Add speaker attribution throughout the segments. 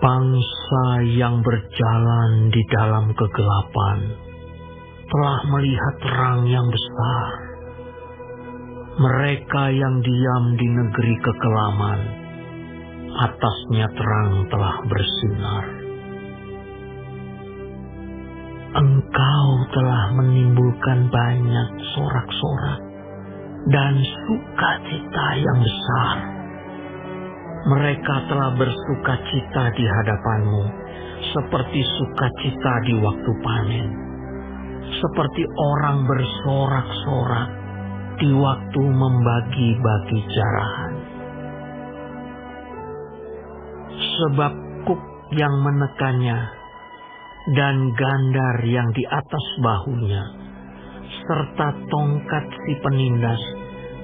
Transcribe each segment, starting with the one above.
Speaker 1: Bangsa yang berjalan di dalam kegelapan telah melihat terang yang besar. Mereka yang diam di negeri kekelaman, atasnya terang telah bersinar. Engkau telah menimbulkan banyak sorak-sorak dan sukacita yang besar. Mereka telah bersukacita di hadapanmu, seperti sukacita di waktu panen, seperti orang bersorak-sorak di waktu membagi-bagi jarahan. Sebab kuk yang menekannya dan gandar yang di atas bahunya, serta tongkat si penindas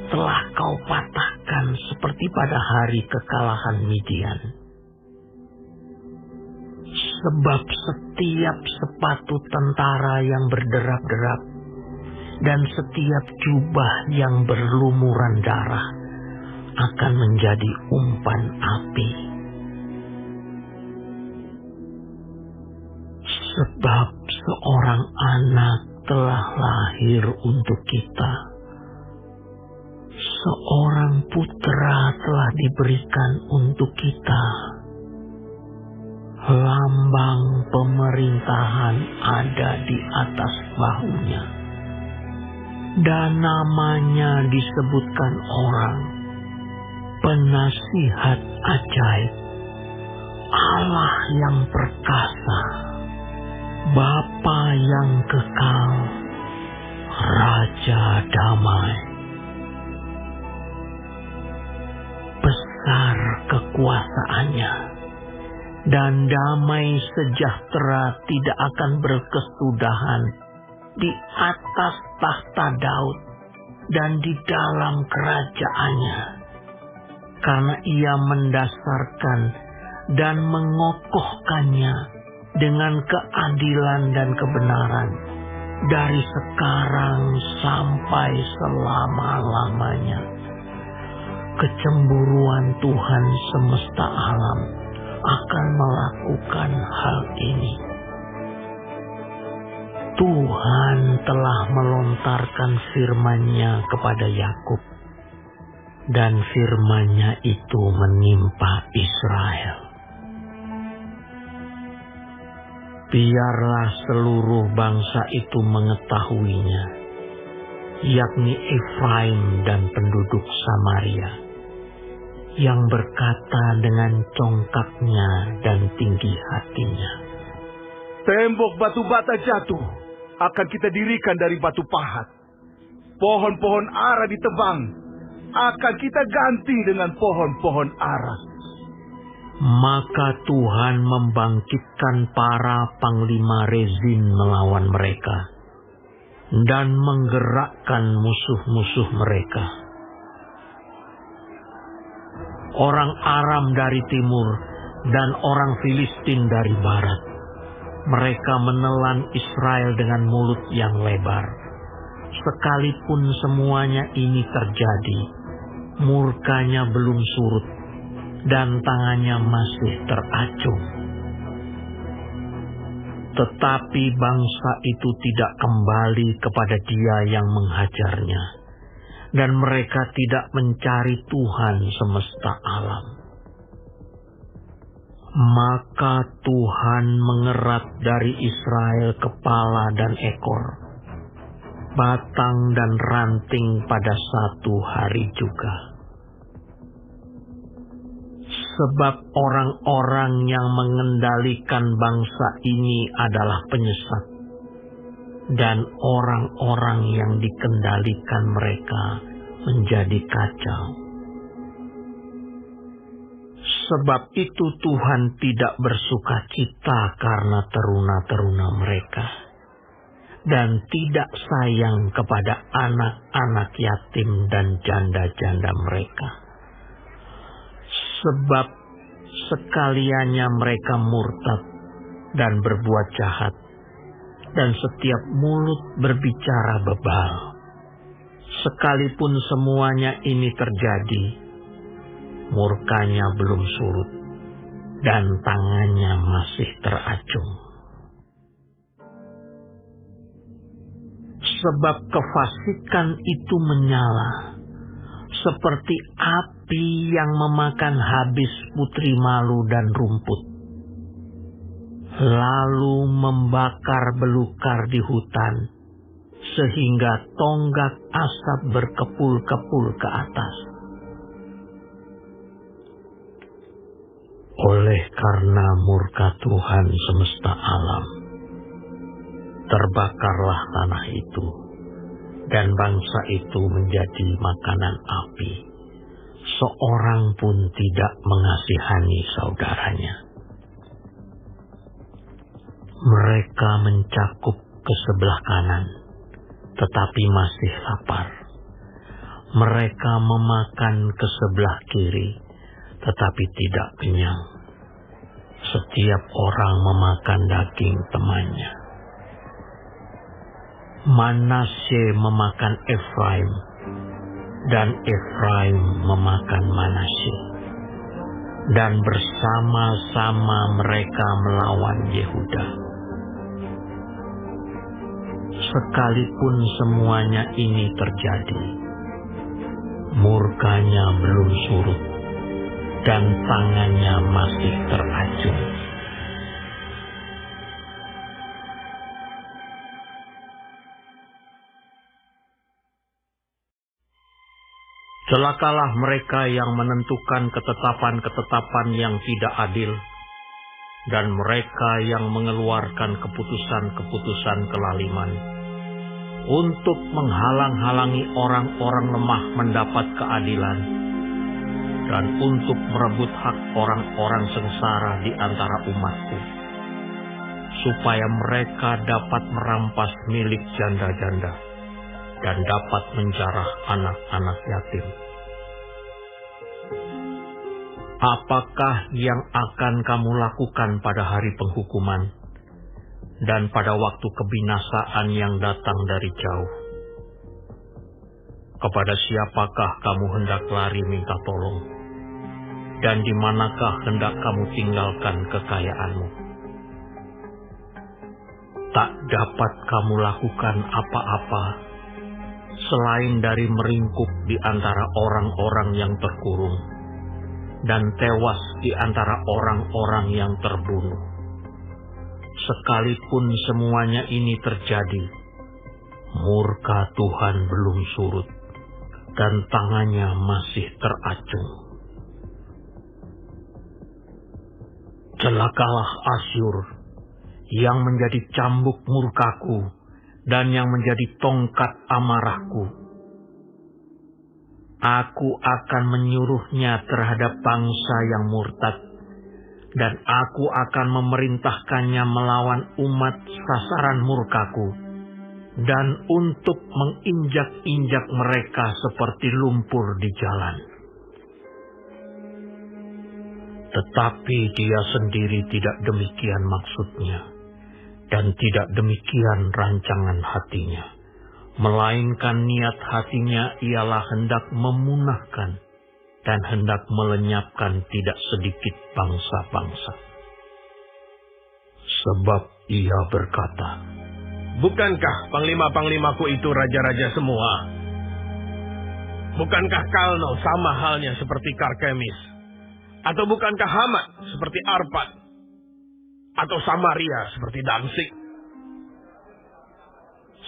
Speaker 1: telah kau patahkan seperti pada hari kekalahan Midian. Sebab setiap sepatu tentara yang berderap-derap dan setiap jubah yang berlumuran darah akan menjadi umpan api. Sebab seorang anak telah lahir untuk kita, seorang putra telah diberikan untuk kita. Lambang pemerintahan ada di atas bahunya, dan namanya disebutkan orang Penasihat Ajaib, Allah yang perkasa, Bapa yang kekal, Raja damai. Besar kekuasaannya, dan damai sejahtera tidak akan berkesudahan di atas tahta Daud dan di dalam kerajaannya, karena ia mendasarkan dan mengokohkannya dengan keadilan dan kebenaran dari sekarang sampai selama-lamanya. Kecemburuan Tuhan semesta alam akan melakukan hal ini. Tuhan telah melontarkan firman-Nya kepada Yakub, dan firman-Nya itu menimpa Israel. Biarlah seluruh bangsa itu mengetahuinya, yakni Efraim dan penduduk Samaria, yang berkata dengan congkaknya dan tinggi hatinya,
Speaker 2: tembok batu bata jatuh, akan kita dirikan dari batu pahat. Pohon-pohon ara ditebang, akan kita ganti dengan pohon-pohon ara.
Speaker 1: Maka Tuhan membangkitkan para panglima Rezin melawan mereka, dan menggerakkan musuh-musuh mereka. Orang Aram dari timur dan orang Filistin dari barat, mereka menelan Israel dengan mulut yang lebar. Sekalipun semuanya ini terjadi, murkanya belum surut, dan tangannya masih teracung. Tetapi bangsa itu tidak kembali kepada Dia yang menghajarnya, dan mereka tidak mencari Tuhan semesta alam. Maka Tuhan mengerat dari Israel kepala dan ekor, batang dan ranting pada satu hari juga. Sebab orang-orang yang mengendalikan bangsa ini adalah penyesat, dan orang-orang yang dikendalikan mereka menjadi kacau. Sebab itu Tuhan tidak bersukacita karena teruna-teruna mereka, dan tidak sayang kepada anak-anak yatim dan janda-janda mereka. Sebab sekaliannya mereka murtad dan berbuat jahat, dan setiap mulut berbicara bebal. Sekalipun semuanya ini terjadi, murkanya belum surut, dan tangannya masih teracung. Sebab kefasikan itu menyala, seperti api yang memakan habis putri malu dan rumput, lalu membakar belukar di hutan, sehingga tonggak asap berkepul-kepul ke atas. Oleh karena murka Tuhan semesta alam, terbakarlah tanah itu, dan bangsa itu menjadi makanan api. Seorang pun tidak mengasihani saudaranya. Mereka mencakup ke sebelah kanan, tetapi masih lapar. Mereka memakan ke sebelah kiri, tetapi tidak kenyang. Setiap orang memakan daging temannya. Manasye memakan Efraim, dan Efraim memakan Manasye, dan bersama-sama mereka melawan Yehuda. Sekalipun semuanya ini terjadi, murkanya belum surut, dan tangannya masih teracung. Celakalah mereka yang menentukan ketetapan-ketetapan yang tidak adil, dan mereka yang mengeluarkan keputusan-keputusan kelaliman, untuk menghalang-halangi orang-orang lemah mendapat keadilan, dan untuk merebut hak orang-orang sengsara di antara umatku, supaya mereka dapat merampas milik janda-janda, dan dapat menjarah anak-anak yatim. Apakah yang akan kamu lakukan pada hari penghukuman dan pada waktu kebinasaan yang datang dari jauh? Kepada siapakah kamu hendak lari minta tolong? Dan di manakah hendak kamu tinggalkan kekayaanmu? Tak dapat kamu lakukan apa-apa selain dari meringkuk di antara orang-orang yang terkurung dan tewas di antara orang-orang yang terbunuh. Sekalipun semuanya ini terjadi, murka Tuhan belum surut, dan tangannya masih teracung. Celakalah Asyur, yang menjadi cambuk murkaku, dan yang menjadi tongkat amarahku. Aku akan menyuruhnya terhadap bangsa yang murtad, dan aku akan memerintahkannya melawan umat sasaran murkaku, dan untuk menginjak-injak mereka seperti lumpur di jalan. Tetapi dia sendiri tidak demikian maksudnya, dan tidak demikian rancangan hatinya, melainkan niat hatinya ialah hendak memunahkan dan hendak melenyapkan tidak sedikit bangsa-bangsa. Sebab ia berkata,
Speaker 3: bukankah panglima-panglimaku itu raja-raja semua? Bukankah Kalno sama halnya seperti Karkemis? Atau bukankah Hamat seperti Arpad? Atau Samaria seperti Damsik?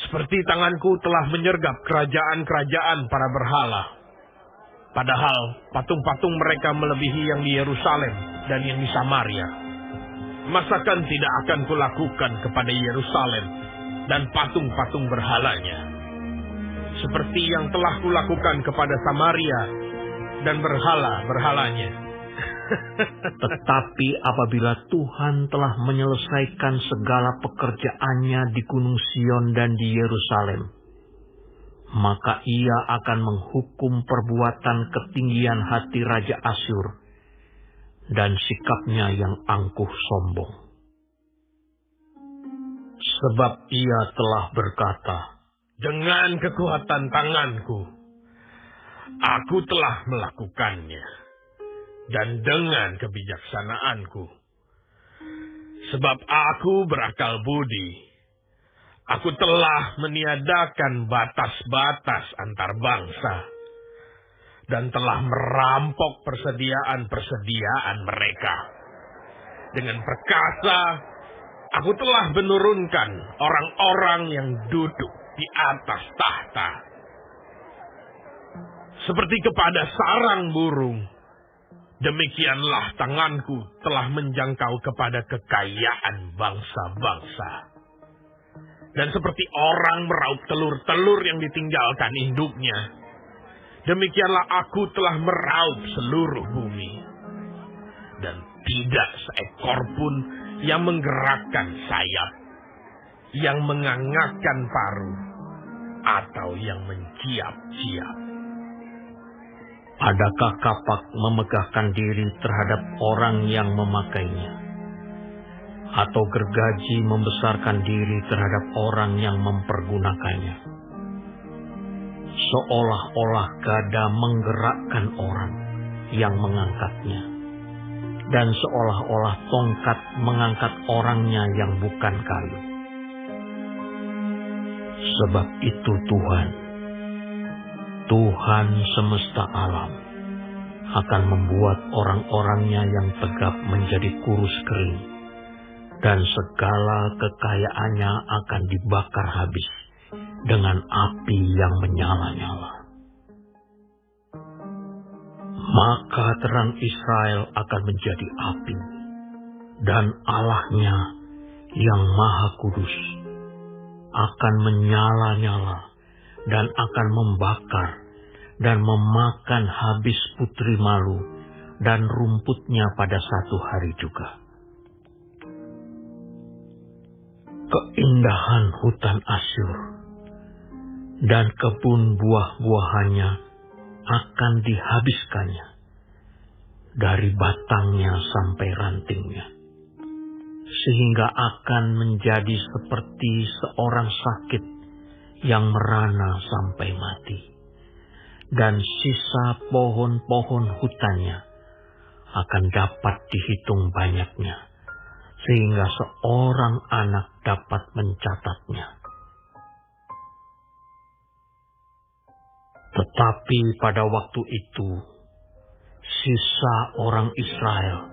Speaker 3: Seperti tanganku telah menyergap kerajaan-kerajaan para berhala. Padahal patung-patung mereka melebihi yang di Yerusalem dan yang di Samaria. Masakan tidak akan kulakukan kepada Yerusalem dan patung-patung berhalanya, seperti yang telah kulakukan kepada Samaria dan berhala-berhalanya.
Speaker 1: Tetapi apabila Tuhan telah menyelesaikan segala pekerjaannya di Gunung Sion dan di Yerusalem, maka ia akan menghukum perbuatan ketinggian hati Raja Asyur dan sikapnya yang angkuh sombong. Sebab ia telah berkata,
Speaker 3: dengan kekuatan tanganku, aku telah melakukannya. Dan dengan kebijaksanaanku, Sebab aku berakal budi. Aku telah meniadakan batas-batas antar bangsa dan telah merampok persediaan-persediaan mereka. Dengan perkasa, aku telah menurunkan orang-orang yang duduk di atas tahta. Seperti kepada sarang burung, demikianlah tanganku telah menjangkau kepada kekayaan bangsa-bangsa. Dan seperti orang meraup telur-telur yang ditinggalkan induknya, demikianlah aku telah meraup seluruh bumi. Dan tidak seekor pun yang menggerakkan sayap, yang mengangakkan paruh, atau yang menciap-ciap.
Speaker 1: Adakah kapak memegahkan diri terhadap orang yang memakainya? Atau gergaji membesarkan diri terhadap orang yang mempergunakannya? Seolah-olah gada menggerakkan orang yang mengangkatnya, dan seolah-olah tongkat mengangkat orangnya yang bukan kayu. Sebab itu Tuhan semesta alam akan membuat orang-orangnya yang tegap menjadi kurus kering, dan segala kekayaannya akan dibakar habis dengan api yang menyala-nyala. Maka terang Israel akan menjadi api, dan Allahnya yang Maha Kudus akan menyala-nyala dan akan membakar dan memakan habis putri malu dan rumputnya pada satu hari juga. Keindahan hutan Asyur dan kebun buah-buahannya akan dihabiskannya, dari batangnya sampai rantingnya, sehingga akan menjadi seperti seorang sakit yang merana sampai mati. Dan sisa pohon-pohon hutannya akan dapat dihitung banyaknya, sehingga seorang anak dapat mencatatnya. Tetapi pada waktu itu, sisa orang Israel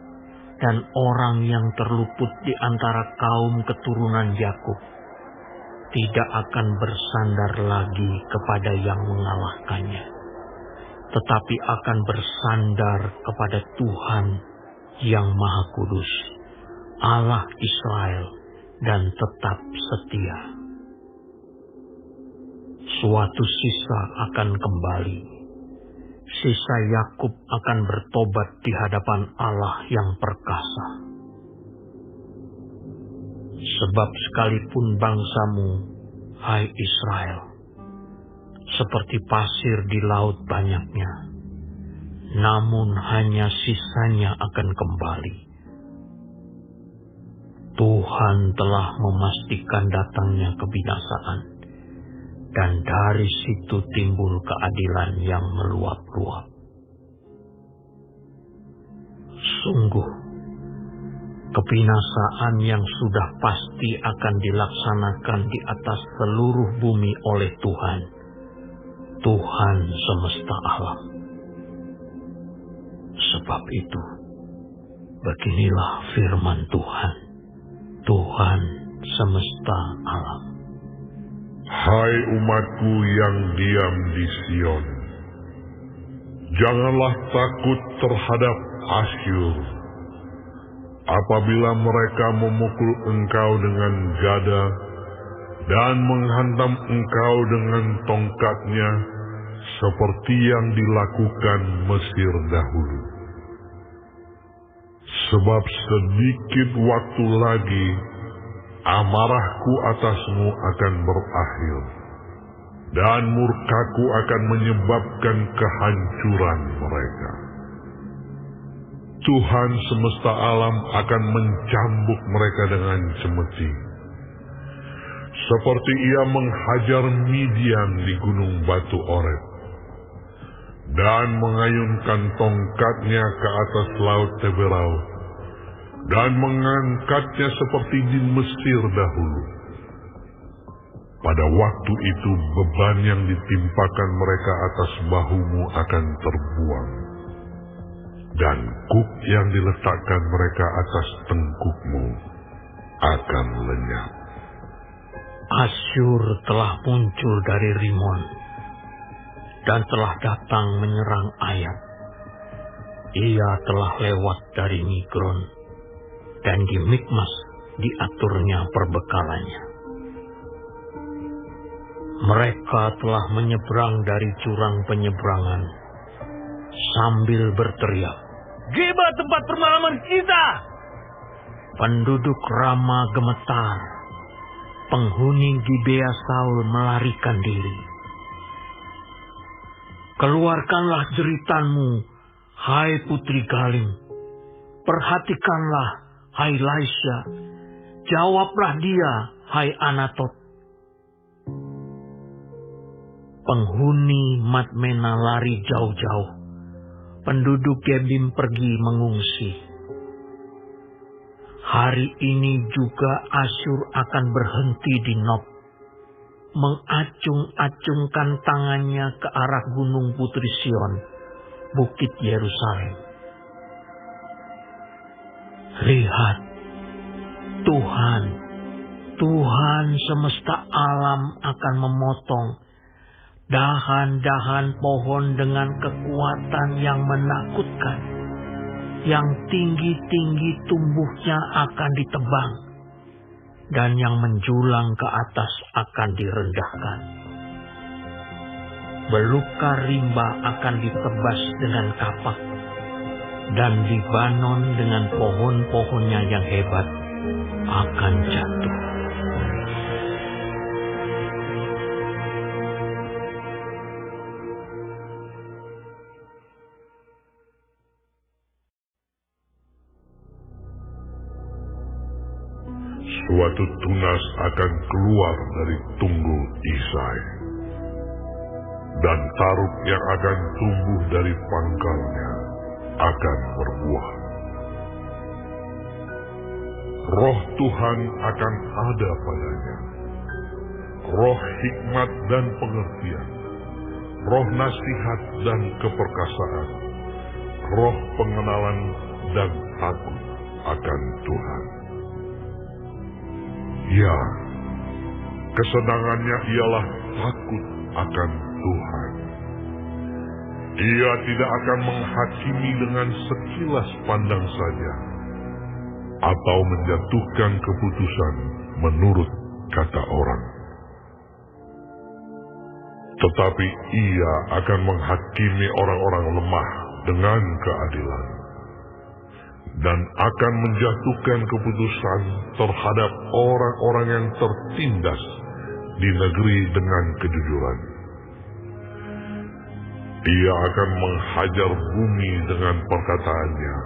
Speaker 1: dan orang yang terluput di antara kaum keturunan Yakub tidak akan bersandar lagi kepada yang mengalahkannya, tetapi akan bersandar kepada Tuhan yang Maha Kudus, Allah Israel, dan tetap setia. Suatu sisa akan kembali. Sisa Yakub akan bertobat di hadapan Allah yang perkasa. Sebab sekalipun bangsamu, hai Israel, seperti pasir di laut banyaknya, namun hanya sisanya akan kembali. Tuhan telah memastikan datangnya kebinasaan, dan dari situ timbul keadilan yang meluap-luap. Sungguh, kebinasaan yang sudah pasti akan dilaksanakan di atas seluruh bumi oleh Tuhan semesta alam. Sebab itu, beginilah firman Tuhan semesta alam.
Speaker 4: Hai umatku yang diam di Sion, janganlah takut terhadap Asyur. Apabila mereka memukul engkau dengan gada dan menghantam engkau dengan tongkatnya, seperti yang dilakukan Mesir dahulu. Sebab sedikit waktu lagi, amarahku atasmu akan berakhir, dan murkaku akan menyebabkan kehancuran mereka. Tuhan semesta alam akan mencambuk mereka dengan cemeti, seperti ia menghajar Midian di gunung batu Oreb, dan mengayunkan tongkatnya ke atas laut Teberau, dan mengangkatnya seperti di Mesir dahulu. Pada waktu itu beban yang ditimpakan mereka atas bahumu akan terbuang, dan kuk yang diletakkan mereka atas tengkukmu akan lenyap.
Speaker 1: Asyur telah muncul dari Rimon dan telah datang menyerang Ayat. Ia telah lewat dari Migron, dan di Mikmas diaturnya perbekalannya. Mereka telah menyeberang dari jurang penyeberangan sambil berteriak,
Speaker 2: Geba tempat permalaman kita!
Speaker 1: penduduk Rama gemetar, penghuni Gibea Saul melarikan diri. Keluarkanlah jeritanmu, hai putri Galim. Perhatikanlah, hai Laisya. Jawablah dia, hai Anatot. Penghuni Madmena lari jauh-jauh. Penduduk Gebim pergi mengungsi. Hari ini juga Asyur akan berhenti di Nob, mengacung-acungkan tangannya ke arah gunung Putri Sion, bukit Yerusalem. Lihat, Tuhan semesta alam akan memotong dahan-dahan pohon dengan kekuatan yang menakutkan. Yang tinggi-tinggi tumbuhnya akan ditebang, dan yang menjulang ke atas akan direndahkan. Belukar rimba akan ditebas dengan kapak, dan Libanon dengan pohon-pohonnya yang hebat akan jatuh.
Speaker 4: Suatu tunas akan keluar dari tunggul Isai, dan taruk yang akan tumbuh dari pangkalnya akan berbuah. Roh Tuhan akan ada padanya, roh hikmat dan pengertian, roh nasihat dan keperkasaan, roh pengenalan dan takut akan Tuhan. Ya, kesenangannya ialah takut akan Tuhan. Ia tidak akan menghakimi dengan sekilas pandang saja, atau menjatuhkan keputusan menurut kata orang. Tetapi ia akan menghakimi orang-orang lemah dengan keadilan, dan akan menjatuhkan keputusan terhadap orang-orang yang tertindas di negeri dengan kejujuran. Ia akan menghajar bumi dengan perkataannya,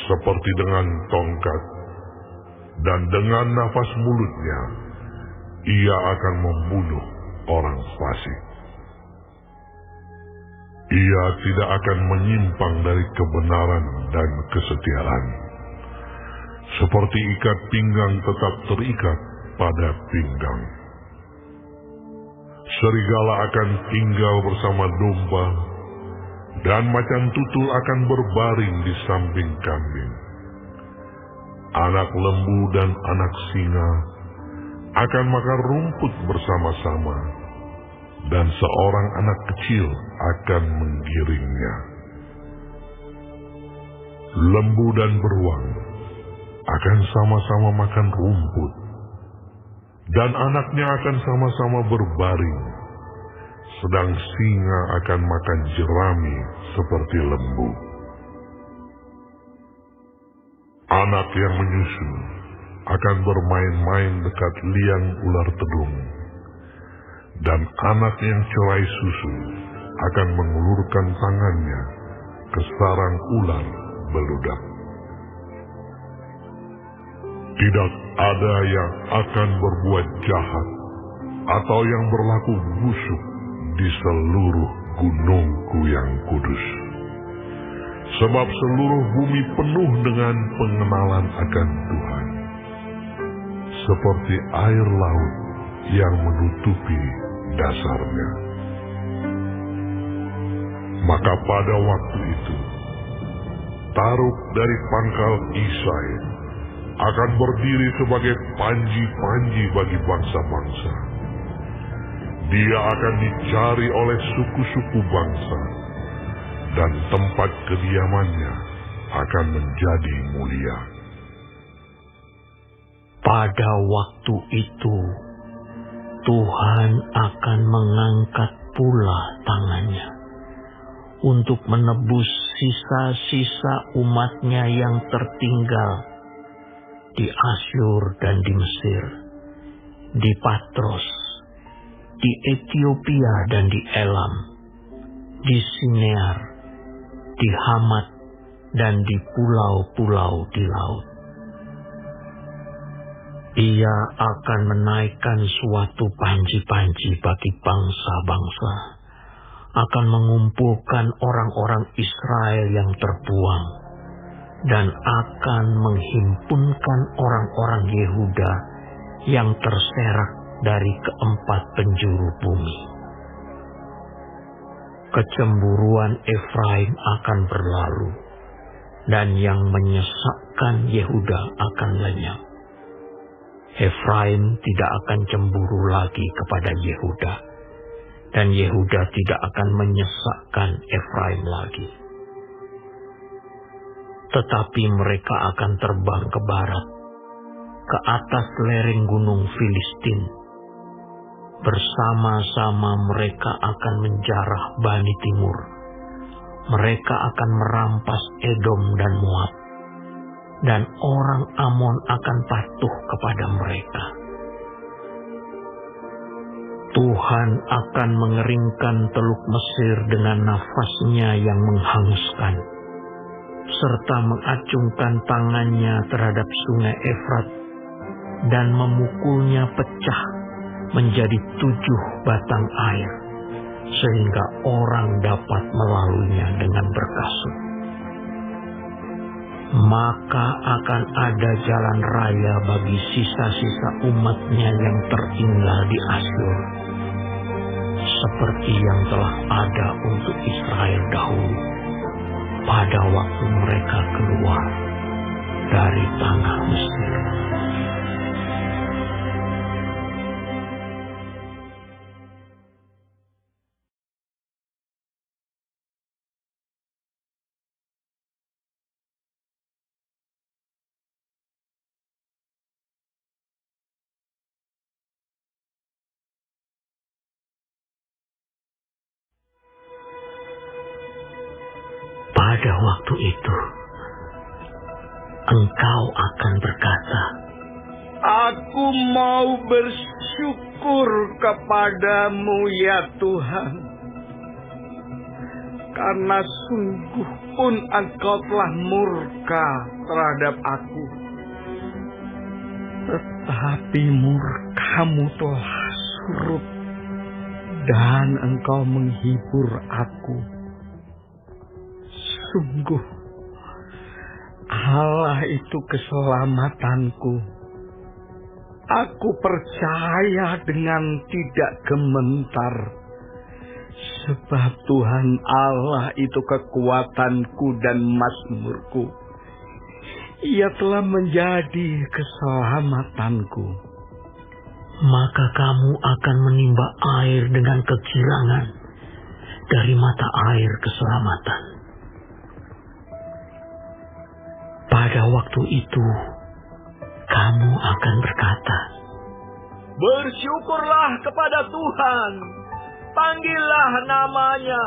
Speaker 4: seperti dengan tongkat, dan dengan nafas mulutnya, ia akan membunuh orang fasik. Ia tidak akan menyimpang dari kebenaran dan kesetiaan. Seperti ikat pinggang tetap terikat pada pinggang. Serigala akan tinggal bersama domba, dan macan tutul akan berbaring di samping kambing. Anak lembu dan anak singa akan makan rumput bersama-sama, dan seorang anak kecil akan menggiringnya. Lembu dan beruang akan sama-sama makan rumput, dan anaknya akan sama-sama berbaring, sedang singa akan makan jerami seperti lembu. Anak yang menyusu akan bermain-main dekat liang ular tedung, dan anak yang cerai susu akan mengulurkan tangannya ke sarang ular beludak. Tidak ada yang akan berbuat jahat atau yang berlaku busuk di seluruh gunungku yang kudus. sebab seluruh bumi penuh dengan pengenalan akan Tuhan, seperti air laut yang menutupi dasarnya. Maka pada waktu itu, Taruk dari pangkal Isai akan berdiri sebagai panji-panji bagi bangsa-bangsa. Dia akan dicari oleh suku-suku bangsa, dan tempat kediamannya akan menjadi mulia.
Speaker 1: Pada waktu itu, Tuhan akan mengangkat pula tangannya untuk menebus sisa-sisa umatnya yang tertinggal di Asyur dan di Mesir, di Patros, di Ethiopia dan di Elam, di Sinear, di Hamat, dan di pulau-pulau di laut. Ia akan menaikkan suatu panji-panji bagi bangsa-bangsa, akan mengumpulkan orang-orang Israel yang terbuang, dan akan menghimpunkan orang-orang Yehuda yang terserak dari keempat penjuru bumi. Kecemburuan Efraim akan berlalu, dan yang menyesakkan Yehuda akan lenyap. Efraim tidak akan cemburu lagi kepada Yehuda, dan Yehuda tidak akan menyesakkan Efraim lagi. Tetapi mereka akan terbang ke barat, ke atas lereng gunung Filistin. Bersama-sama mereka akan menjarah Bani Timur. Mereka akan merampas Edom dan Moab, dan orang Amon akan patuh kepada mereka. Tuhan akan mengeringkan Teluk Mesir dengan nafasnya yang menghanguskan, serta mengacungkan tangannya terhadap sungai Efrat, dan memukulnya pecah menjadi 7 batang air, sehingga orang dapat melaluinya dengan berkasut. Maka akan ada jalan raya bagi sisa-sisa umatnya yang tertinggal di Asyur, seperti yang telah ada untuk Israel dahulu, pada waktu mereka keluar dari tanah Mesir. Pada waktu itu, engkau akan berkata,
Speaker 2: Aku mau bersyukur kepadamu ya Tuhan, karena sungguh pun engkau telah murka terhadap aku. Tetapi murkamu telah surut, dan engkau menghibur aku. Sungguh, Allah itu keselamatanku. Aku percaya dengan tidak gementar, sebab Tuhan Allah itu kekuatanku dan mazmurku. Ia telah menjadi keselamatanku.
Speaker 1: maka kamu akan menimba air dengan kegirangan dari mata air keselamatan. Pada waktu itu, kamu akan berkata,
Speaker 3: Bersyukurlah kepada Tuhan, panggillah namanya,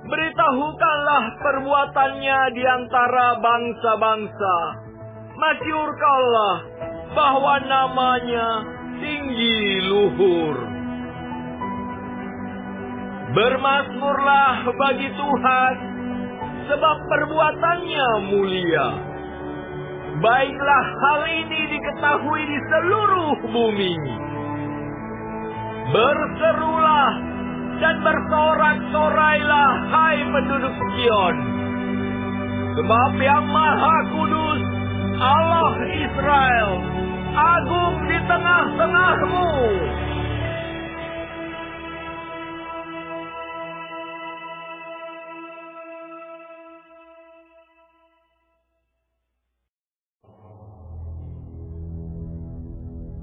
Speaker 3: beritahukanlah perbuatannya di antara bangsa-bangsa. Masyurkanlah bahwa namanya tinggi luhur. Bermazmurlah bagi Tuhan, sebab perbuatannya mulia. Baiklah hal ini diketahui di seluruh bumi. Berserulah dan bersorak-sorailah, hai penduduk Sion.
Speaker 1: Sebab yang Maha Kudus, Allah Israel, agung di tengah-tengahmu.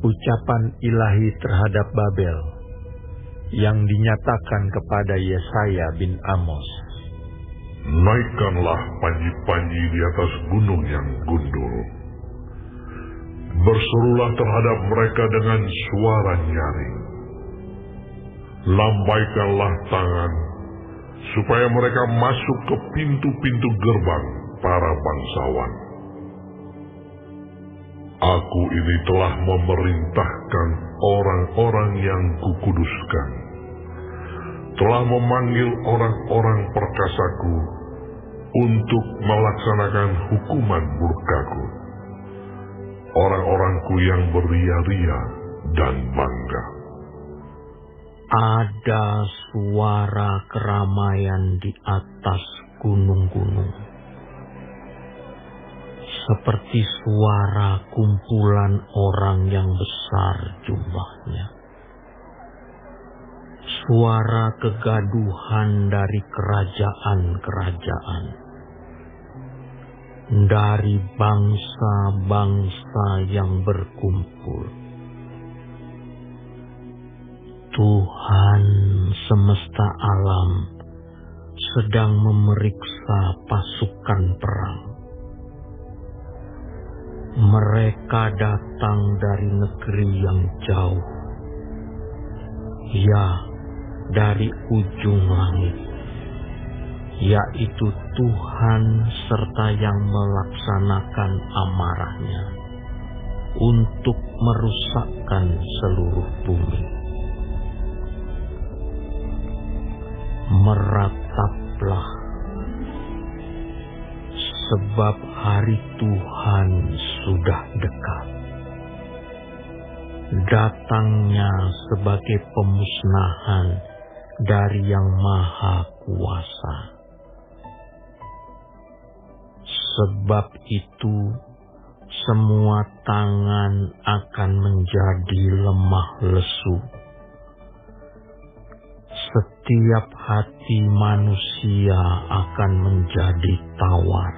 Speaker 5: Ucapan ilahi terhadap Babel yang dinyatakan kepada Yesaya bin Amos.
Speaker 4: Naikkanlah panji-panji di atas gunung yang gundul. Berserulah terhadap mereka dengan suara nyaring. Lambaikanlah tangan, supaya mereka masuk ke pintu-pintu gerbang para bangsawan. Aku ini telah memerintahkan orang-orang yang kukuduskan, telah memanggil orang-orang perkasaku untuk melaksanakan hukuman murkaku, orang-orangku yang beria-ria dan bangga.
Speaker 1: Ada suara keramaian di atas gunung-gunung, seperti suara kumpulan orang yang besar jumlahnya. Suara kegaduhan dari kerajaan-kerajaan, dari bangsa-bangsa yang berkumpul. Tuhan semesta alam sedang memeriksa pasukan perang. Mereka datang dari negeri yang jauh, ya, dari ujung langit, yaitu Tuhan serta yang melaksanakan amarahnya untuk merusakkan seluruh bumi. Merataplah, sebab hari Tuhan sudah dekat. Datangnya sebagai pemusnahan dari Yang Maha Kuasa. Sebab itu, semua tangan akan menjadi lemah lesu. Setiap hati manusia akan menjadi tawar,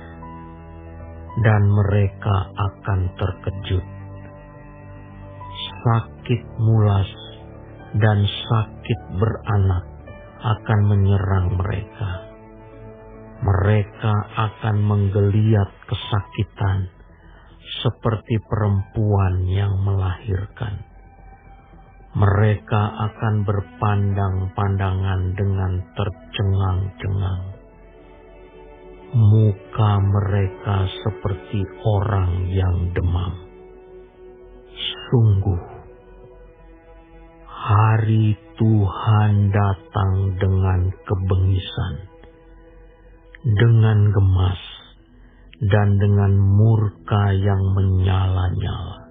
Speaker 1: dan mereka akan terkejut. Sakit mulas dan sakit beranak akan menyerang mereka. Mereka akan menggeliat kesakitan seperti perempuan yang melahirkan. Mereka akan berpandang-pandangan dengan tercengang-cengang. Muka mereka seperti orang yang demam. Sungguh, hari Tuhan datang dengan kebengisan, dengan gemas, dan dengan murka yang menyala-nyala,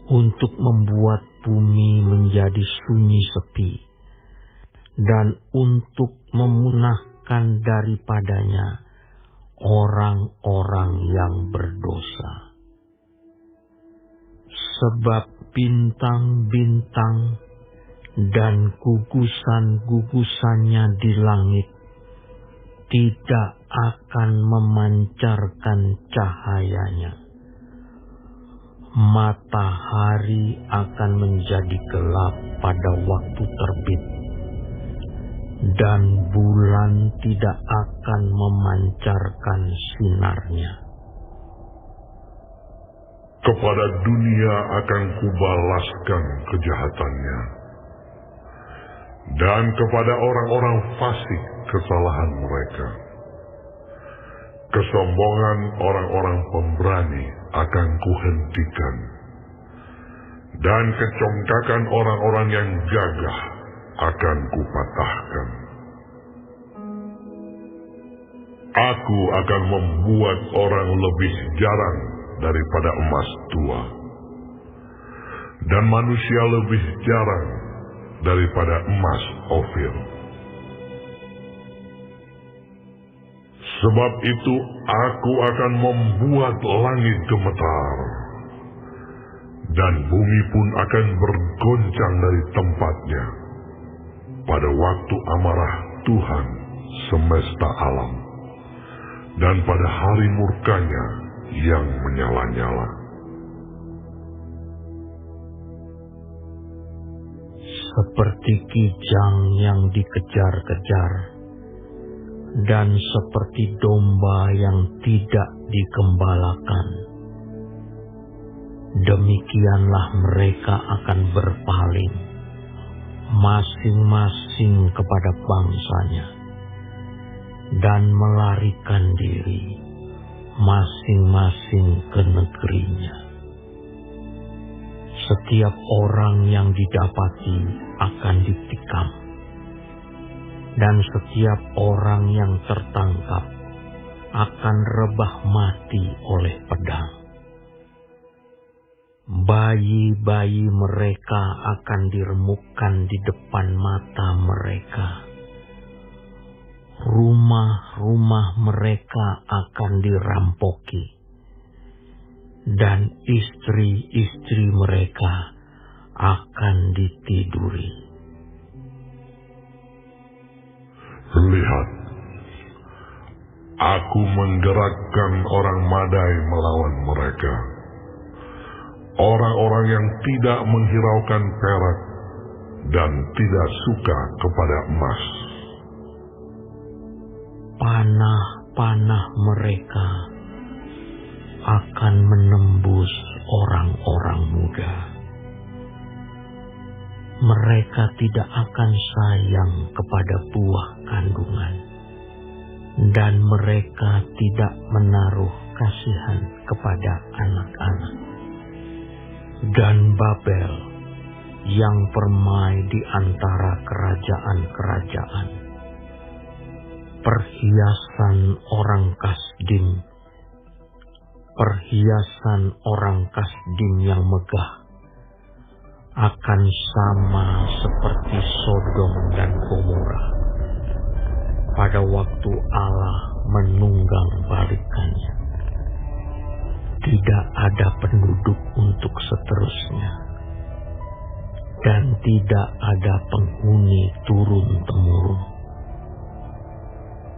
Speaker 1: untuk membuat bumi menjadi sunyi sepi, dan untuk memunahkan daripadanya orang-orang yang berdosa. Sebab bintang-bintang dan gugusan-gugusannya di langit tidak akan memancarkan cahayanya. Matahari akan menjadi gelap pada waktu terbit, dan bulan tidak akan memancarkan sinarnya.
Speaker 4: Kepada dunia akan kubalaskan kejahatannya, dan kepada orang-orang fasik kesalahan mereka. Kesombongan orang-orang pemberani akan kuhentikan, dan kecongkakan orang-orang yang gagah akan kupatahkan. Aku akan membuat orang lebih jarang daripada emas tua, dan manusia lebih jarang daripada emas Ofir. Sebab itu aku akan membuat langit gemetar, dan bumi pun akan bergoncang dari tempatnya pada waktu amarah Tuhan semesta alam, dan pada hari murkanya yang menyala-nyala.
Speaker 1: Seperti kijang yang dikejar-kejar, dan seperti domba yang tidak digembalakan, demikianlah mereka akan berpaling, masing-masing kepada bangsanya, dan melarikan diri, masing-masing ke negerinya. Setiap orang yang didapati akan ditikam, dan setiap orang yang tertangkap akan rebah mati oleh pedang. Bayi-bayi mereka akan diremukkan di depan mata mereka. Rumah-rumah mereka akan dirampoki, dan istri-istri mereka akan ditiduri.
Speaker 4: Lihat, aku menggerakkan orang Madai melawan mereka, orang-orang yang tidak menghiraukan perak dan tidak suka kepada emas.
Speaker 1: Panah-panah mereka akan menembus orang-orang muda. Mereka tidak akan sayang kepada buah kandungan, dan mereka tidak menaruh kasihan kepada anak-anak. Dan Babel yang permai di antara kerajaan-kerajaan, perhiasan orang Kasdim yang megah, akan sama seperti Sodom dan Gomora pada waktu Allah menunggang balikannya. Tidak ada penduduk untuk seterusnya, dan tidak ada penghuni turun-temurun.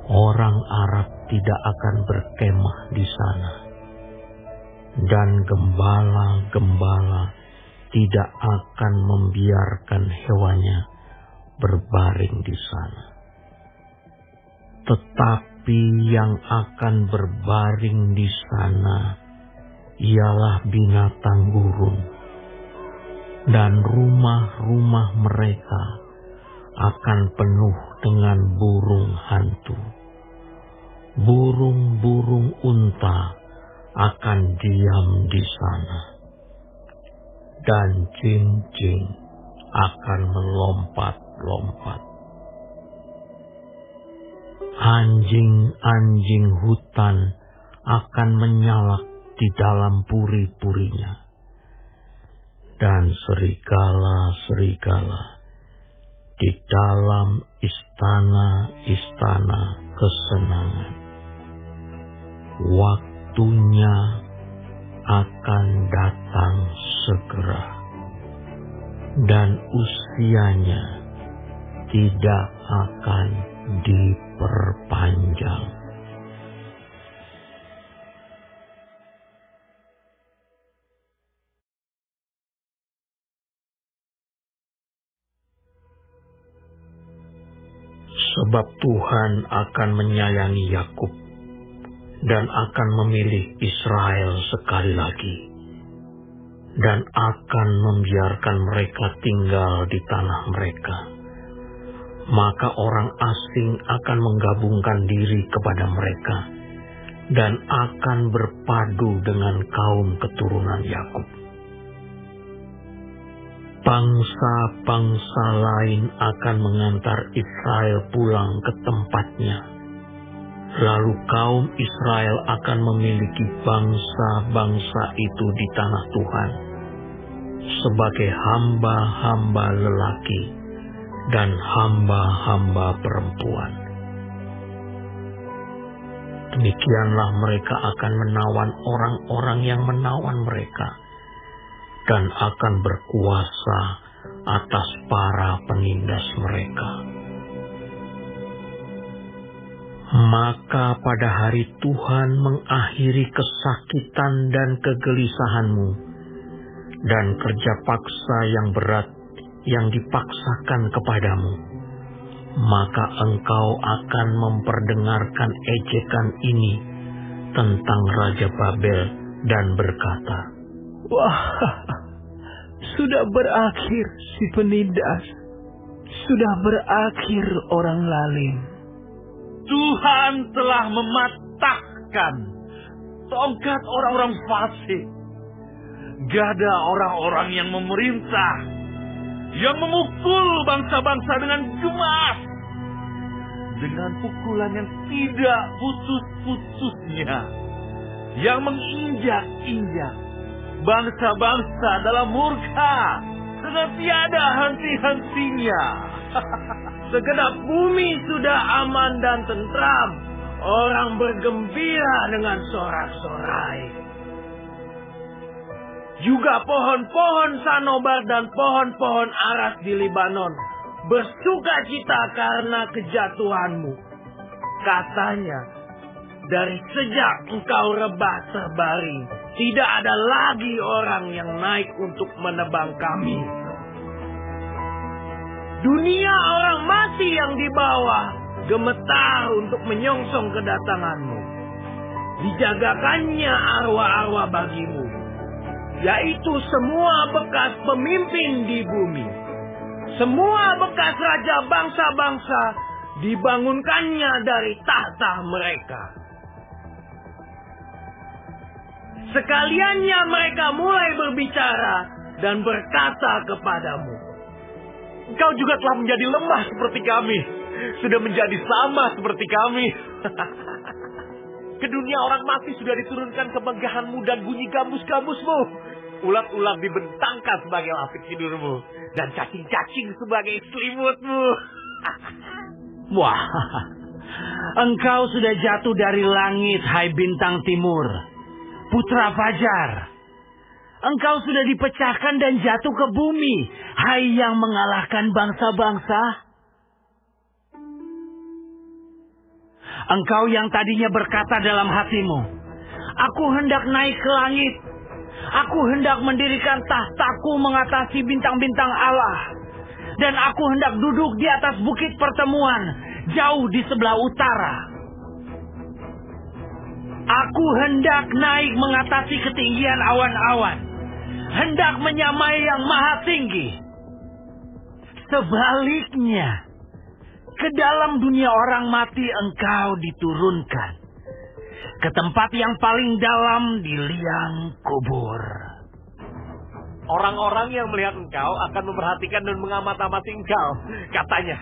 Speaker 1: Orang Arab tidak akan berkemah di sana, dan gembala-gembala tidak akan membiarkan hewannya berbaring di sana. Tetapi yang akan berbaring di sana ialah binatang gurun, dan rumah-rumah mereka akan penuh dengan burung hantu. Burung-burung unta akan diam di sana, dan jin-jin akan melompat-lompat. Anjing-anjing hutan akan menyalak di dalam puri-purinya, dan serigala-serigala di dalam istana-istana kesenangan. Waktunya akan datang segera, dan usianya tidak akan diperpanjang. Sebab Tuhan akan menyayangi Yakub dan akan memilih Israel sekali lagi, dan akan membiarkan mereka tinggal di tanah mereka. Maka orang asing akan menggabungkan diri kepada mereka, dan akan berpadu dengan kaum keturunan Yakub. Bangsa-bangsa lain akan mengantar Israel pulang ke tempatnya. Lalu kaum Israel akan memiliki bangsa-bangsa itu di tanah Tuhan sebagai hamba-hamba lelaki dan hamba-hamba perempuan. Demikianlah mereka akan menawan orang-orang yang menawan mereka, dan akan berkuasa atas para penindas mereka. Maka pada hari Tuhan mengakhiri kesakitan dan kegelisahanmu, dan kerja paksa yang berat yang dipaksakan kepadamu, maka engkau akan memperdengarkan ejekan ini tentang Raja Babel dan berkata,
Speaker 6: "Wah, sudah berakhir si penindas, sudah berakhir orang lalim.
Speaker 2: Tuhan telah mematahkan tongkat orang-orang fasik, gada orang-orang yang memerintah, yang memukul bangsa-bangsa dengan gemas, dengan pukulan yang tidak putus-putusnya, yang menginjak-injak bangsa-bangsa dalam murka dengan tiada henti-hentinya. Segenap bumi sudah aman dan tentram, orang bergembira dengan sorak-sorai. Juga pohon-pohon sanobar dan pohon-pohon aras di Libanon bersuka cita karena kejatuhanmu. Katanya, dari sejak engkau rebah terbaring, tidak ada lagi orang yang naik untuk menebang kami. Dunia orang mati yang di bawah gemetar untuk menyongsong kedatanganmu. Dijagakannya arwah-arwah bagimu, yaitu semua bekas pemimpin di bumi. Semua bekas raja bangsa-bangsa dibangunkannya dari tahta mereka. Sekaliannya mereka mulai berbicara dan berkata kepadamu, "Engkau juga telah menjadi lemah seperti kami, sudah menjadi sama seperti kami." Ke dunia orang mati sudah diturunkan kemegahanmu dan bunyi gambus-gambusmu. Ulat-ulat dibentangkan sebagai lapik tidurmu, dan cacing-cacing sebagai selimutmu.
Speaker 6: Wah, engkau sudah jatuh dari langit, hai bintang timur, putra fajar. Engkau sudah dipecahkan dan jatuh ke bumi, hai yang mengalahkan bangsa-bangsa. Engkau yang tadinya berkata dalam hatimu, "Aku hendak naik ke langit. Aku hendak mendirikan tahtaku mengatasi bintang-bintang Allah. Dan aku hendak duduk di atas bukit pertemuan, jauh di sebelah utara. Aku hendak naik mengatasi ketinggian awan-awan, hendak menyamai yang maha tinggi." Sebaliknya, ke dalam dunia orang mati engkau diturunkan, ke tempat yang paling dalam di liang kubur.
Speaker 3: Orang-orang yang melihat engkau akan memperhatikan dan mengamat-amati engkau. Katanya,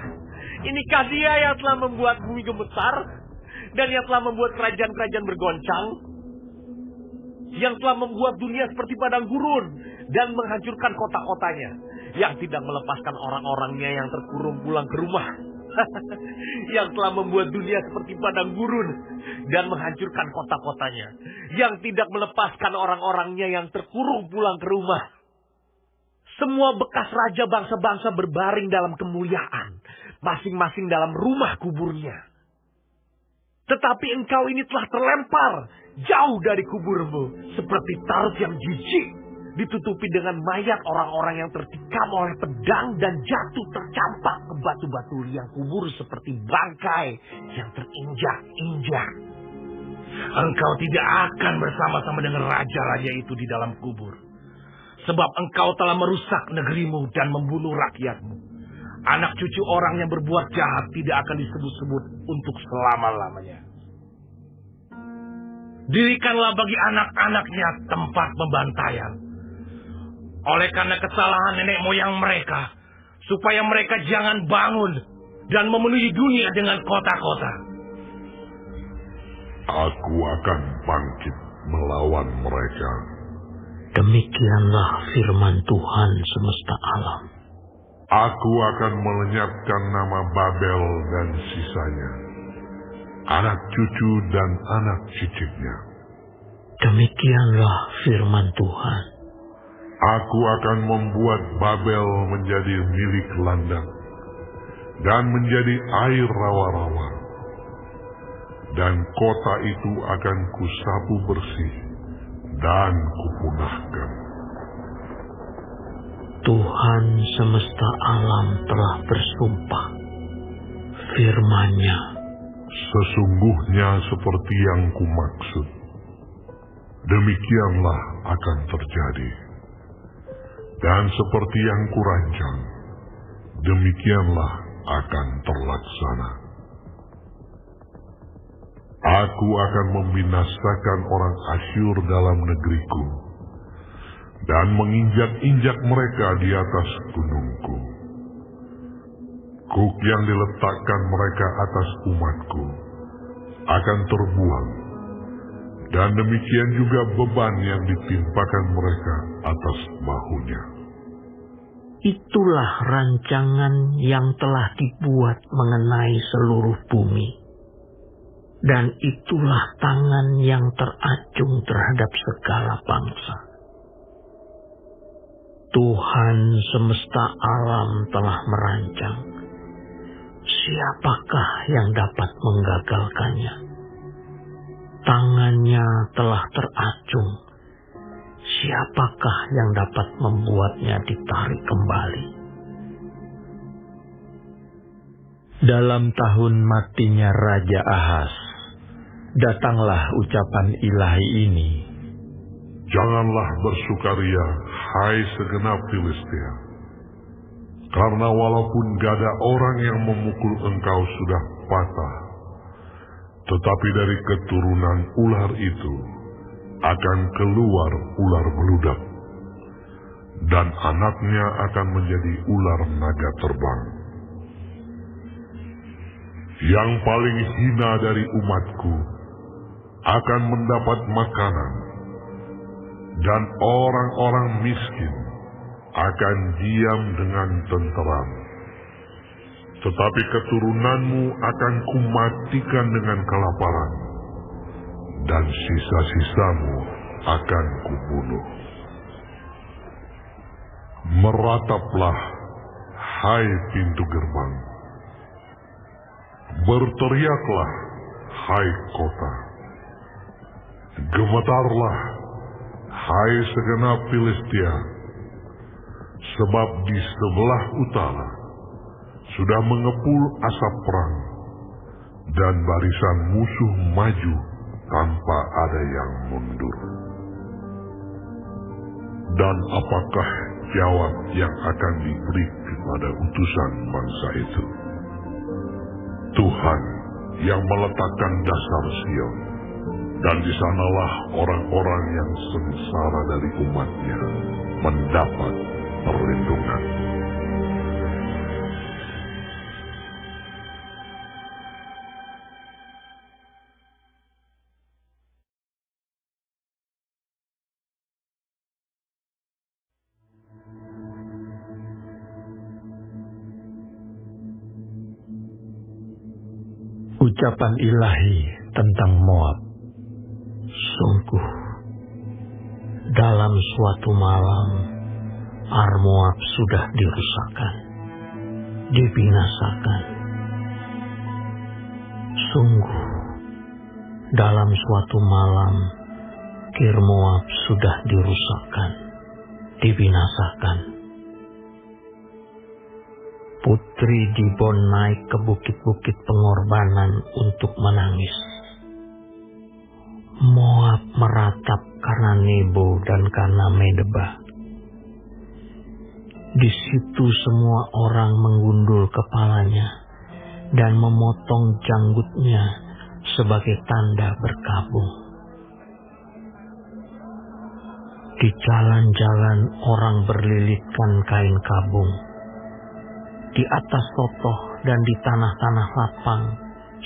Speaker 3: "Inikah dia yang telah membuat bumi gemetar, dan yang telah membuat kerajaan-kerajaan bergoncang, yang telah membuat dunia seperti padang gurun, dan menghancurkan kota-kotanya, yang tidak melepaskan orang-orangnya yang terkurung pulang ke rumah." Yang telah membuat dunia seperti padang gurun dan menghancurkan kota-kotanya, yang tidak melepaskan orang-orangnya yang terkurung pulang ke rumah. Semua bekas raja bangsa-bangsa berbaring dalam kemuliaan, masing-masing dalam rumah kuburnya. Tetapi engkau ini telah terlempar jauh dari kuburmu, seperti taruk yang jijik, ditutupi dengan mayat orang-orang yang tertikam oleh pedang dan jatuh tercampak ke batu-batu liang kubur seperti bangkai yang terinjak-injak. Engkau tidak akan bersama-sama dengan raja-raja itu di dalam kubur, sebab engkau telah merusak negerimu dan membunuh rakyatmu. Anak cucu orang yang berbuat jahat tidak akan disebut-sebut untuk selama-lamanya. Dirikanlah bagi anak-anaknya tempat pembantaian, oleh karena kesalahan nenek moyang mereka, supaya mereka jangan bangun dan memenuhi dunia dengan kota-kota.
Speaker 4: Aku akan bangkit melawan mereka.
Speaker 1: Demikianlah firman Tuhan semesta alam.
Speaker 4: Aku akan melenyapkan nama Babel dan sisanya. anak cucu dan anak cicitnya.
Speaker 1: Demikianlah firman Tuhan.
Speaker 4: Aku akan membuat Babel menjadi milik landak dan menjadi air rawa-rawa. Dan kota itu akan kusapu bersih dan kupunahkan.
Speaker 1: Tuhan semesta alam telah bersumpah. Firman-Nya,
Speaker 4: sesungguhnya seperti yang kumaksud, demikianlah akan terjadi. Dan seperti yang kurancang, demikianlah akan terlaksana. Aku akan membinasakan orang Asyur dalam negeriku, dan menginjak-injak mereka di atas gunungku. Kuk yang diletakkan mereka atas umatku akan terbuang, dan demikian juga beban yang ditimpakan mereka atas bahunya.
Speaker 1: itulah rancangan yang telah dibuat mengenai seluruh bumi. Dan itulah tangan yang teracung terhadap segala bangsa. Tuhan semesta alam telah merancang. Siapakah yang dapat menggagalkannya? Tangannya telah teracung. Siapakah yang dapat membuatnya ditarik kembali?
Speaker 5: Dalam tahun matinya Raja Ahaz, datanglah ucapan ilahi ini.
Speaker 4: Janganlah bersukaria, hai segenap Filistia, karena walaupun gada orang yang memukul engkau sudah patah, tetapi dari keturunan ular itu akan keluar ular beludak, dan anaknya akan menjadi ular naga terbang. Yang paling hina dari umatku akan mendapat makanan, dan orang-orang miskin akan diam dengan tenteram. Tetapi keturunanmu akan kumatikan dengan kelaparan, dan sisa-sisamu akan kubunuh. Merataplah, hai pintu gerbang. Berteriaklah, hai kota. Gemetarlah, hai segenap Filistia, sebab di sebelah utara sudah mengepul asap perang, dan barisan musuh maju tanpa ada yang mundur. Dan apakah jawab yang akan diberi kepada utusan bangsa itu? Tuhan yang meletakkan dasar Sion, dan di sanalah orang-orang yang sengsara dari umatnya mendapat perlindungan.
Speaker 5: Ucapan ilahi tentang Moab.
Speaker 1: Sungguh, dalam suatu malam, Ar-Moab sudah dirusakkan, dibinasakan. Sungguh, dalam suatu malam, Kir-Moab sudah dirusakkan, dibinasakan. Putri Dibon naik ke bukit-bukit pengorbanan untuk menangis. Moab meratap karena Nebo dan karena Medeba. Di situ semua orang menggundul kepalanya dan memotong janggutnya sebagai tanda berkabung. Di jalan-jalan orang berlilitkan kain kabung. Di atas totoh dan di tanah-tanah lapang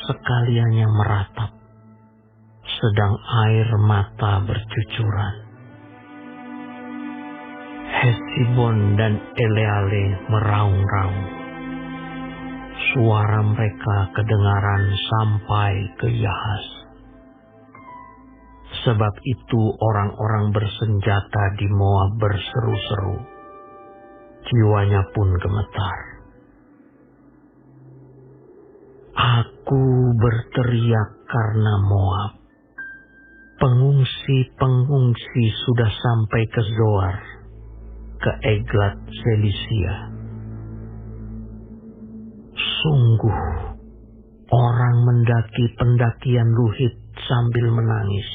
Speaker 1: sekaliannya meratap, sedang air mata bercucuran. Hesibon dan Eleale meraung-raung. Suara mereka kedengaran sampai ke Yahas. Sebab itu orang-orang bersenjata di Moab berseru-seru. Jiwanya pun gemetar. Aku berteriak karena Moab. Pengungsi-pengungsi sudah sampai ke Zoar, ke Eglat Selisia. Sungguh, orang mendaki pendakian Luhit sambil menangis.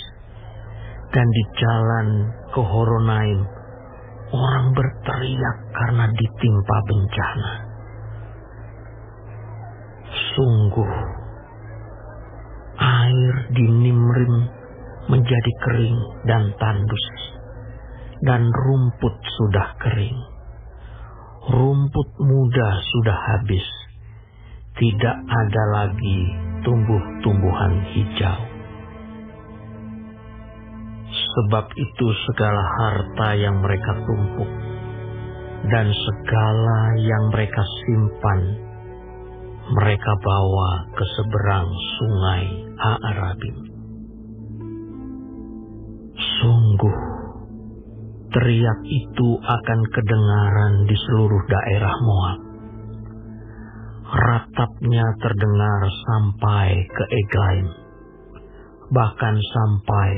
Speaker 1: Dan di jalan ke Horonaim, orang berteriak karena ditimpa bencana. Sungguh, air di Nimrim menjadi kering dan tandus, dan rumput sudah kering. Rumput muda sudah habis, tidak ada lagi tumbuh-tumbuhan hijau. Sebab itu segala harta yang mereka tumpuk dan segala yang mereka simpan, mereka bawa ke seberang sungai Arabim. Sungguh, teriak itu akan kedengaran di seluruh daerah Moab. Ratapnya terdengar sampai ke Eglaim, bahkan sampai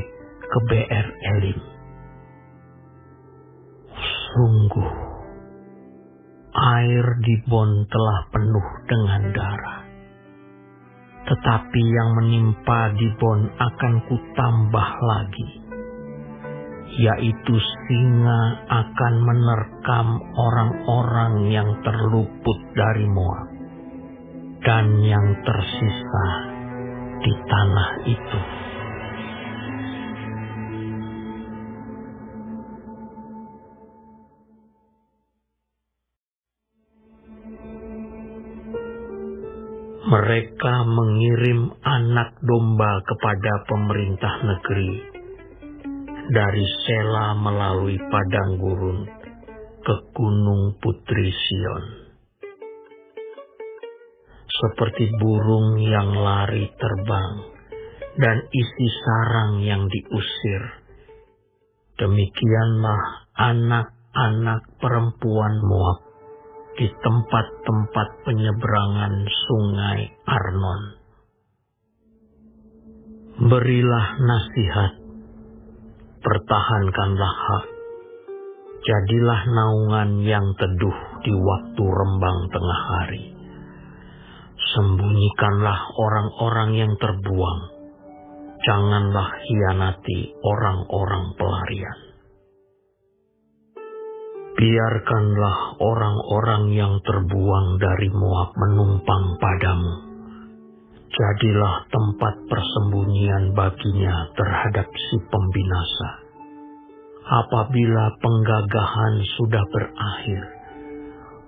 Speaker 1: ke Beer Elim. Sungguh, air di Bon telah penuh dengan darah. Tetapi yang menimpa di Bon akan kutambah lagi, yaitu singa akan menerkam orang-orang yang terluput dari Moab dan yang tersisa di tanah itu. Mereka mengirim anak domba kepada pemerintah negeri dari Sela melalui padang gurun ke gunung Putri Sion. Seperti burung yang lari terbang dan isi sarang yang diusir, demikianlah anak-anak perempuan Moab di tempat-tempat penyeberangan sungai Arnon. Berilah nasihat, pertahankanlah hak, jadilah naungan yang teduh di waktu rembang tengah hari. Sembunyikanlah orang-orang yang terbuang, janganlah hianati orang-orang pelarian. Biarkanlah orang-orang yang terbuang dari Moab menumpang padamu. Jadilah tempat persembunyian baginya terhadap si pembinasa. Apabila penggagahan sudah berakhir,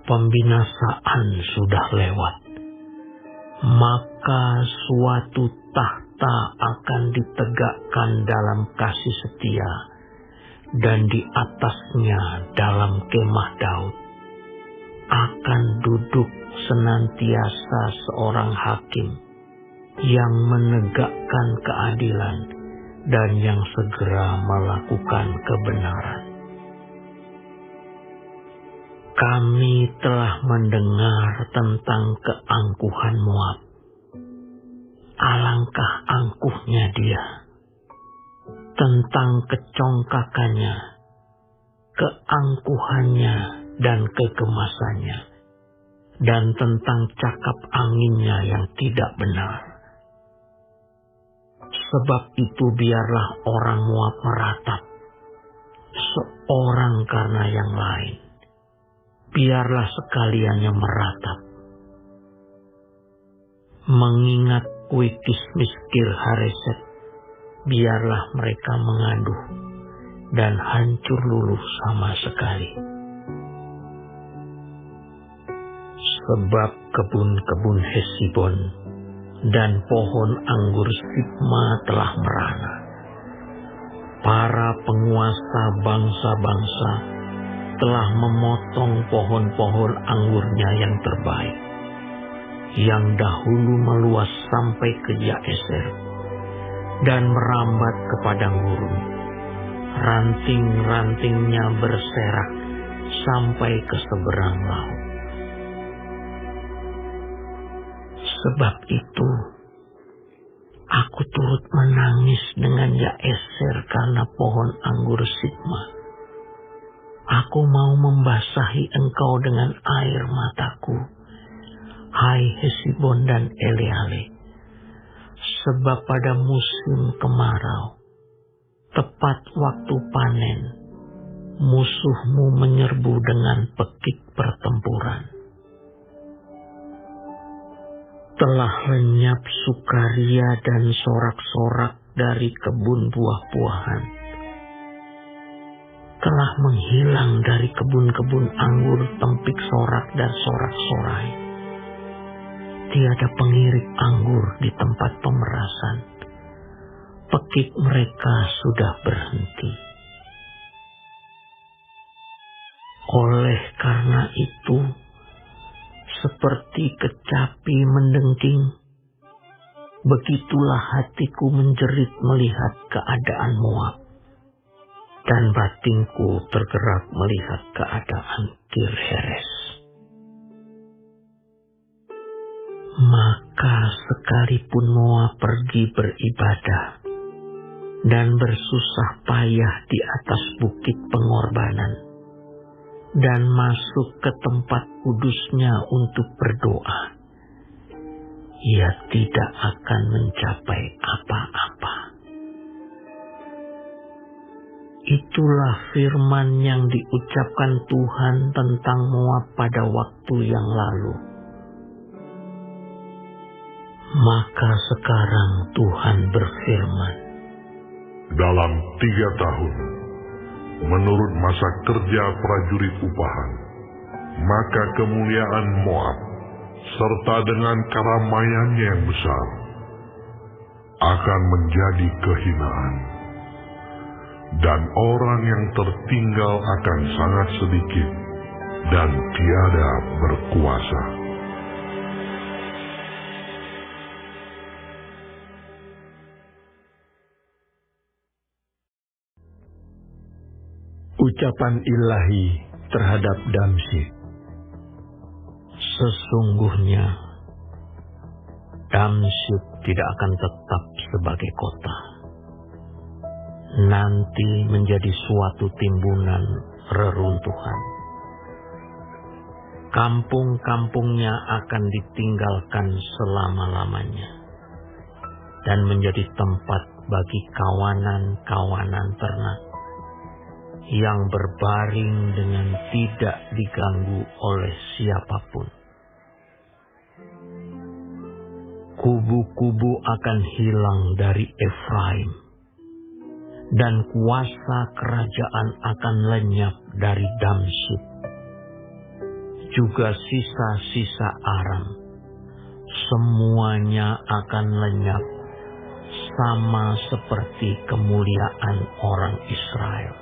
Speaker 1: pembinasaan sudah lewat, maka suatu tahta akan ditegakkan dalam kasih setia, dan di atasnya dalam kemah Daud akan duduk senantiasa seorang hakim yang menegakkan keadilan dan yang segera melakukan kebenaran. Kami telah mendengar tentang keangkuhan Moab. Alangkah angkuhnya dia. Tentang kecongkakannya, keangkuhannya dan kegemasannya, dan tentang cakap anginnya yang tidak benar. Sebab itu biarlah orang Moab meratap, seorang karena yang lain. Biarlah sekaliannya meratap. Mengingat Wikis Miskir Hareset, biarlah mereka mengaduh dan hancur luluh sama sekali. Sebab kebun-kebun Hesibon dan pohon anggur Sibma telah merana. Para penguasa bangsa-bangsa telah memotong pohon-pohon anggurnya yang terbaik. yang dahulu meluas sampai ke Yaeser dan merambat ke padang gurun. Ranting-rantingnya berserak sampai ke seberang laut. Sebab itu, aku turut menangis dengan Yaeser karena pohon anggur Sibma. Aku mau membasahi engkau dengan air mataku, hai Hesibon dan Eleale. Sebab pada musim kemarau, tepat waktu panen, musuhmu menyerbu dengan pekik pertempuran. Telah lenyap sukaria dan sorak-sorak dari kebun buah-buahan. Telah menghilang dari kebun-kebun anggur tempik sorak dan sorak-sorai. Tiada pengirik anggur di tempat pemerasan. Pekik mereka sudah berhenti. Oleh karena itu, seperti kecapi mendengking, begitulah hatiku menjerit melihat keadaan Moab, dan batinku tergerak melihat keadaan Kir-Heres. Maka sekalipun Moab pergi beribadah dan bersusah payah di atas bukit pengorbanan, dan masuk ke tempat kudusnya untuk berdoa, ia tidak akan mencapai apa-apa. Itulah firman yang diucapkan Tuhan tentang Moab pada waktu yang lalu. Maka sekarang Tuhan berfirman,
Speaker 4: dalam 3 tahun, menurut masa kerja prajurit upahan, maka kemuliaan Moab, serta dengan keramaiannya yang besar, akan menjadi kehinaan. Dan orang yang tertinggal akan sangat sedikit dan tiada berkuasa.
Speaker 5: Ucapan ilahi terhadap Damsyik.
Speaker 1: Sesungguhnya Damsyik tidak akan tetap sebagai kota. Nanti menjadi suatu timbunan reruntuhan. Kampung-kampungnya akan ditinggalkan selama-lamanya dan menjadi tempat bagi kawanan-kawanan ternak yang berbaring dengan tidak diganggu oleh siapapun. Kubu-kubu akan hilang dari Efraim, dan kuasa kerajaan akan lenyap dari Damsyik. Juga sisa-sisa Aram, semuanya akan lenyap sama seperti kemuliaan orang Israel.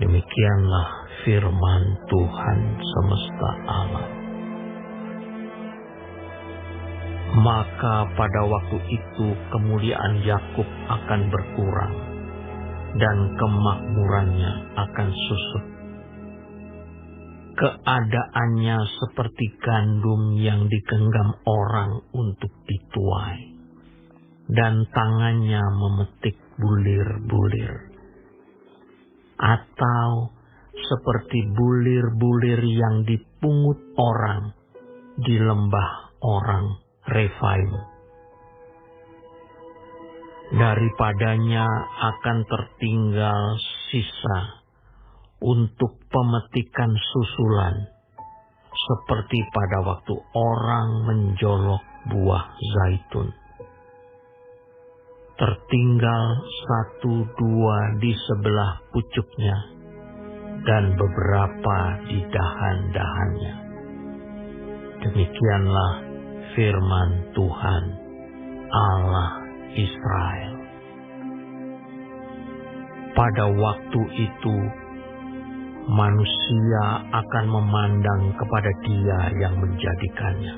Speaker 1: Demikianlah firman Tuhan semesta alam. Maka pada waktu itu kemuliaan Yakub akan berkurang dan kemakmurannya akan susut. Keadaannya seperti gandum yang digenggam orang untuk dituai, dan tangannya memetik bulir-bulir. Atau seperti bulir-bulir yang dipungut orang di lembah orang Refaim. Daripadanya akan tertinggal sisa untuk pemetikan susulan, seperti pada waktu orang menjolok buah zaitun. Tertinggal 1-2 di sebelah pucuknya, dan beberapa di dahan-dahannya. Demikianlah firman Tuhan, Allah Israel. Pada waktu itu, manusia akan memandang kepada Dia yang menjadikannya,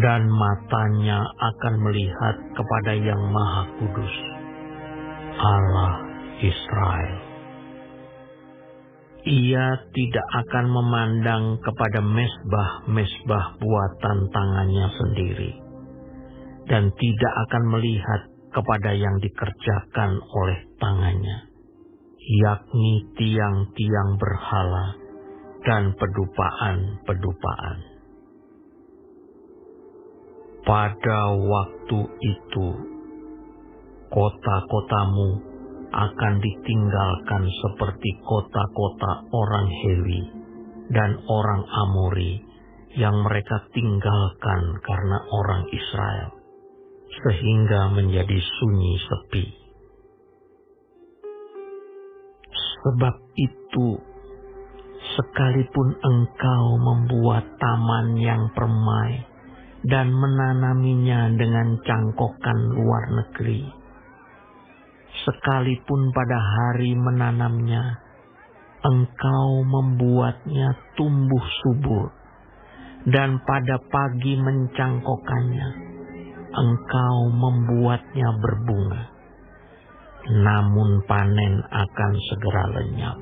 Speaker 1: dan matanya akan melihat kepada Yang Maha Kudus, Allah Israel. Ia tidak akan memandang kepada mezbah-mezbah buatan tangannya sendiri, dan tidak akan melihat kepada yang dikerjakan oleh tangannya, yakni tiang-tiang berhala dan pedupaan-pedupaan. Pada waktu itu, kota-kotamu akan ditinggalkan seperti kota-kota orang Hewi dan orang Amori yang mereka tinggalkan karena orang Israel, sehingga menjadi sunyi sepi. Sebab itu, sekalipun engkau membuat taman yang permai dan menanaminya dengan cangkokan luar negeri, sekalipun pada hari menanamnya, engkau membuatnya tumbuh subur, dan pada pagi mencangkokannya, engkau membuatnya berbunga. Namun panen akan segera lenyap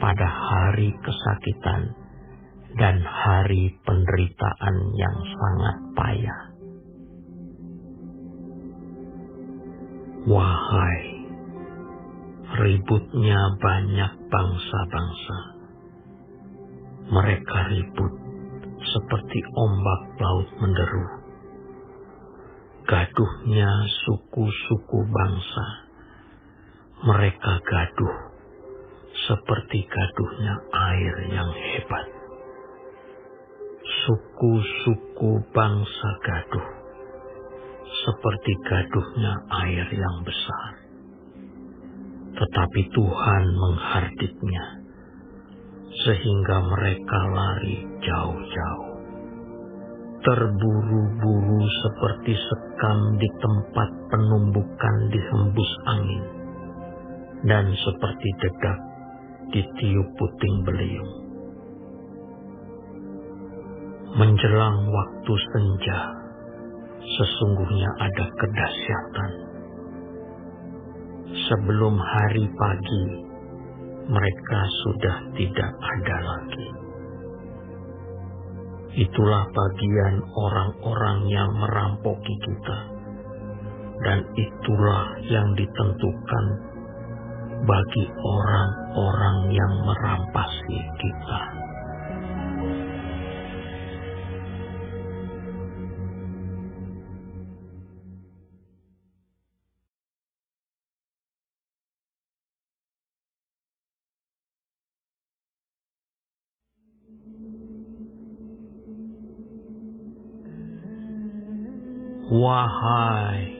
Speaker 1: pada hari kesakitan dan hari penderitaan yang sangat payah. Wahai, ributnya banyak bangsa-bangsa. Mereka ribut seperti ombak laut menderu. Gaduhnya suku-suku bangsa. Mereka gaduh seperti gaduhnya air yang hebat. Suku-suku bangsa gaduh seperti gaduhnya air yang besar. Tetapi Tuhan menghardiknya, sehingga mereka lari jauh-jauh. Terburu-buru seperti sekam di tempat penumbukan dihembus angin, dan seperti dedak ditiup puting beliung. Menjelang waktu senja, sesungguhnya ada kedahsyatan. Sebelum hari pagi, mereka sudah tidak ada lagi. Itulah bagian orang-orang yang merampoki kita, dan itulah yang ditentukan bagi orang-orang yang merampasi kita. Wahai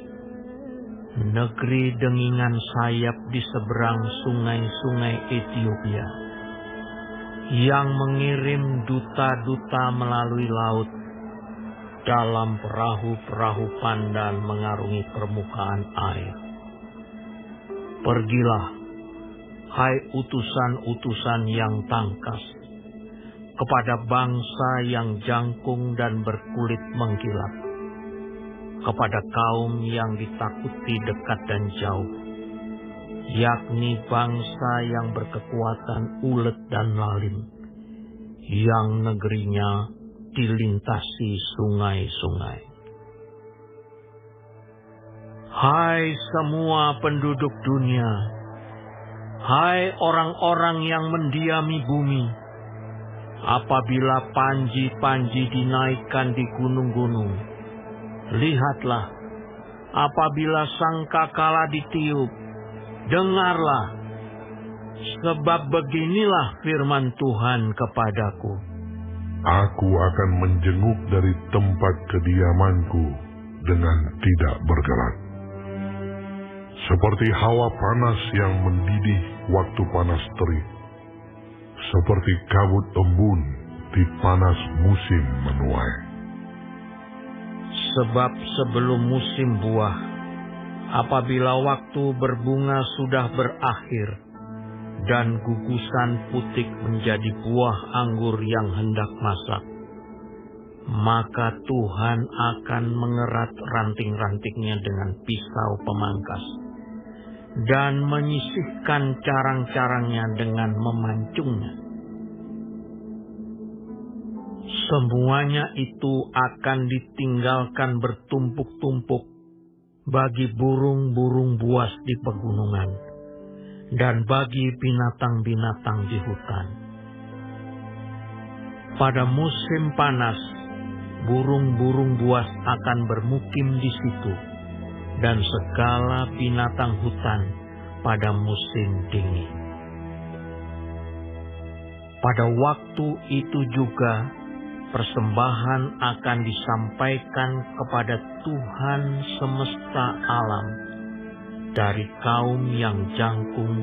Speaker 1: negeri dengingan sayap di seberang sungai-sungai Ethiopia, yang mengirim duta-duta melalui laut dalam perahu-perahu pandan mengarungi permukaan air. Pergilah, hai utusan-utusan yang tangkas, kepada bangsa yang jangkung dan berkulit mengkilap, kepada kaum yang ditakuti dekat dan jauh, yakni bangsa yang berkekuatan ulet dan lalim, yang negerinya dilintasi sungai-sungai. Hai semua penduduk dunia, hai orang-orang yang mendiami bumi, apabila panji-panji dinaikkan di gunung-gunung, lihatlah, apabila sangkakala ditiup, dengarlah, sebab beginilah firman Tuhan kepadaku.
Speaker 4: Aku akan menjenguk dari tempat kediamanku dengan tidak bergerak. Seperti hawa panas yang mendidih waktu panas terik, seperti kabut embun di panas musim menuai.
Speaker 1: Sebab sebelum musim buah, apabila waktu berbunga sudah berakhir, dan gugusan putik menjadi buah anggur yang hendak masak, maka Tuhan akan mengerat ranting-rantingnya dengan pisau pemangkas dan menyisihkan carang-carangnya dengan memancungnya. Semuanya itu akan ditinggalkan bertumpuk-tumpuk bagi burung-burung buas di pegunungan dan bagi binatang-binatang di hutan. Pada musim panas, burung-burung buas akan bermukim di situ, dan segala binatang hutan pada musim dingin. Pada waktu itu juga persembahan akan disampaikan kepada Tuhan semesta alam dari kaum yang jangkung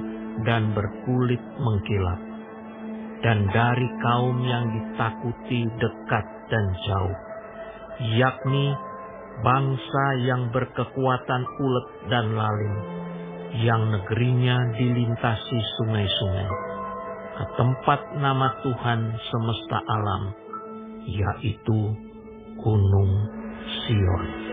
Speaker 1: dan berkulit mengkilap, dan dari kaum yang ditakuti dekat dan jauh, yakni bangsa yang berkekuatan ulet dan lalim, yang negerinya dilintasi sungai-sungai, ke tempat nama Tuhan semesta alam, yaitu Gunung Sion.